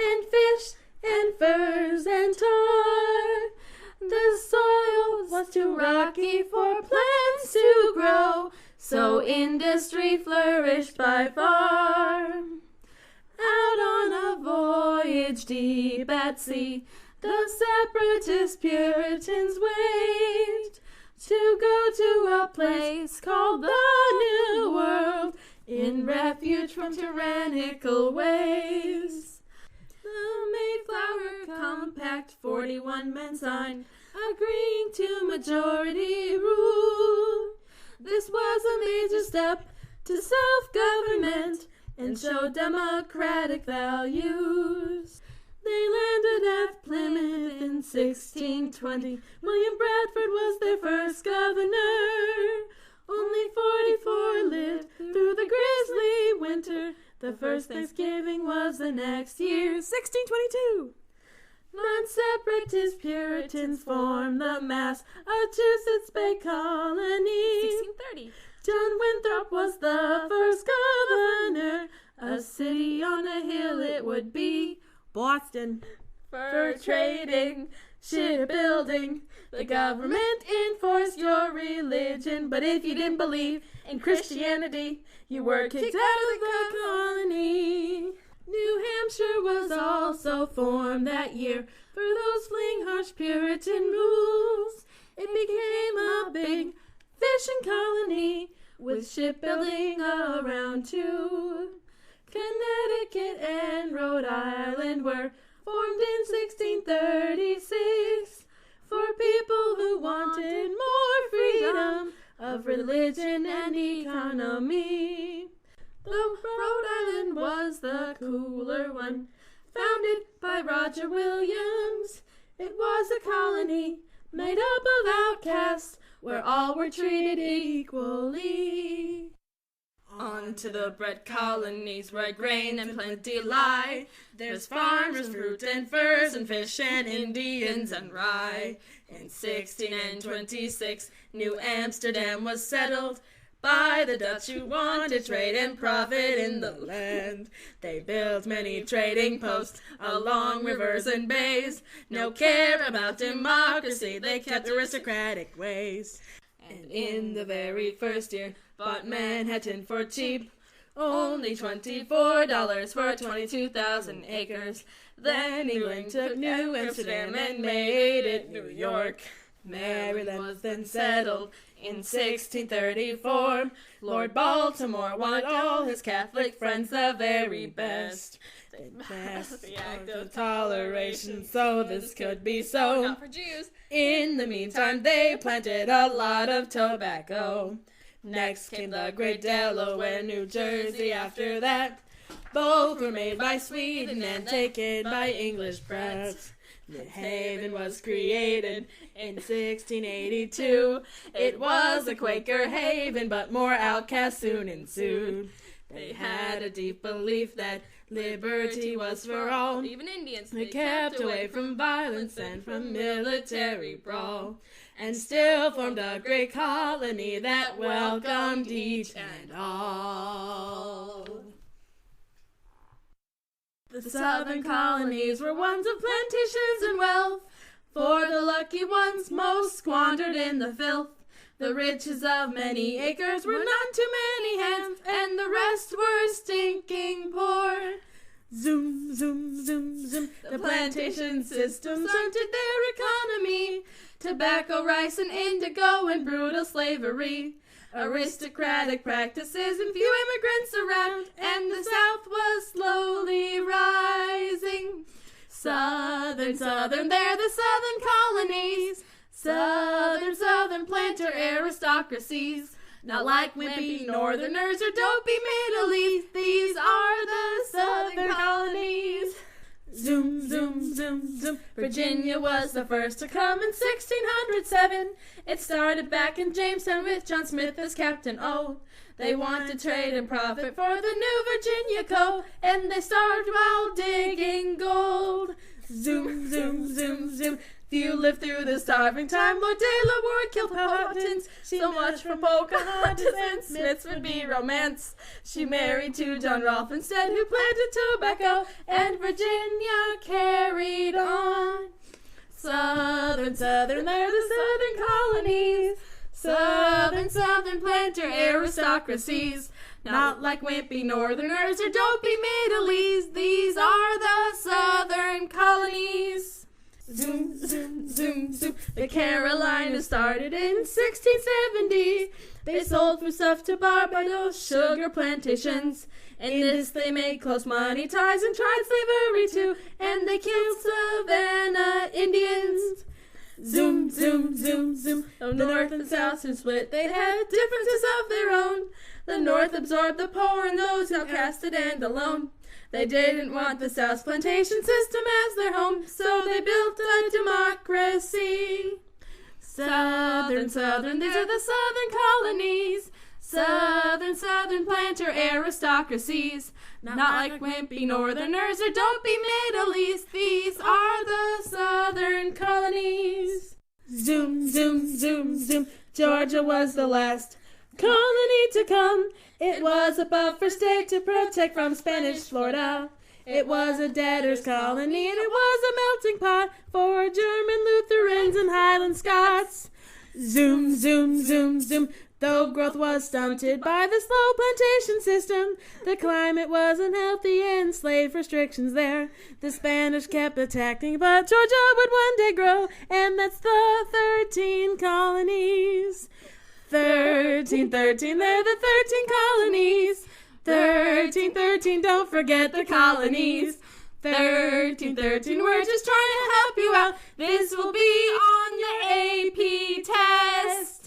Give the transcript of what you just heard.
and fish and furs and tar. The soil was too rocky for plants to grow, so industry flourished by far. Out on a voyage deep at sea, the separatist Puritans waved to go to a place called the New World, in refuge from tyrannical ways. The Mayflower Compact 41 men signed, agreeing to majority rule. This was a major step to self-government and showed democratic values. They landed at Plymouth in 1620. William Bradford was their first governor. Only 44 lived through the grisly winter. The first Thanksgiving was the next year, 1622. Non-separatist Puritans formed the Massachusetts Bay Colony. 1630. John Winthrop was the first governor. A city on a hill it would be. Boston. Fur trading, shipbuilding. The government enforced your religion, but if you didn't believe in Christianity, you were kicked out of the colony. New Hampshire was also formed that year for those fleeing harsh Puritan rules. It became a big fishing colony with shipbuilding around too. Connecticut and Rhode Island were formed in 1636 for people who wanted more freedom of religion and economy. Though Rhode Island was the cooler one, founded by Roger Williams, it was a colony made up of outcasts where all were treated equally. On to the bread colonies where grain and plenty lie. There's farmers, fruit and furs and fish and Indians and rye. In 1626, New Amsterdam was settled by the Dutch who wanted trade and profit in the land. They built many trading posts along rivers and bays. No care about democracy, they kept aristocratic ways. And in the very first year, bought Manhattan for cheap, only $24 for 22,000 acres. Then England took New Amsterdam and made it New York. Maryland was then settled in 1634. Lord Baltimore wanted all his Catholic friends the very best. They passed the Act of Toleration so this could be so. Not for Jews. In the meantime, they planted a lot of tobacco. Next came the Great Delaware, New Jersey after that. Both were made by Sweden and taken by English brats. New Haven was created in 1682. It was a Quaker haven, but more outcasts soon ensued. They had a deep belief that liberty was for all. Even Indians. They kept away from violence and from military brawl, and still formed a great colony that welcomed each and all. The southern colonies were ones of plantations and wealth, for the lucky ones most squandered in the filth. The riches of many acres were not too many hands, and the rest were stinking poor. Zoom, zoom, zoom, zoom. The plantation system stunted their economy. Tobacco, rice, and indigo, and brutal slavery. Aristocratic practices and few immigrants around, and the South was slowly rising. Southern, southern, they're the southern colonies. Southern, southern planter aristocracies. Not like wimpy northerners or dopey Middle East. These are the southern colonies. Zoom, zoom, zoom, zoom. Virginia was the first to come in 1607. It started back in Jamestown with John Smith as Captain O. They wanted trade and profit for the new Virginia Co. And they starved while digging gold. Zoom, zoom, zoom, zoom. Few lived through the starving time. Lord De La Ward killed Powhatans. So much for Pocahontas and Smiths would be romance. She married to John Rolfe instead, who planted tobacco, and Virginia carried on. Southern, southern, they're the southern colonies. Southern, southern planter aristocracies. Not like wimpy northerners or dopey Middleese. These are the southern colonies. Zoom, zoom, zoom, zoom. The Carolinas started in 1670. They sold foodstuff to Barbados sugar plantations. In this they made close money ties and tried slavery too. And they killed Savannah Indians. Zoom, zoom, zoom, zoom. The North and South soon split. They had differences of their own. The North absorbed the poor and those outcasted and alone. They didn't want the South's plantation system as their home, so they built a democracy. Southern, southern, these are the southern colonies. Southern, southern planter aristocracies. Not like wimpy northerners or dopey Middle East. These are the southern colonies. Zoom, zoom, zoom, zoom. Georgia was the last colony to come. It was a buffer state to protect from Spanish Florida. It was a debtor's colony, and it was a melting pot for German Lutherans and Highland Scots. Zoom, zoom, zoom, zoom. Though growth was stunted by the slow plantation system, the climate was unhealthy and slave restrictions there. The Spanish kept attacking, but Georgia would one day grow, and that's the 13 colonies. 13, 13, they're the 13 colonies. 13, 13, don't forget the colonies. 13, 13, we're just trying to help you out. This will be on your AP test.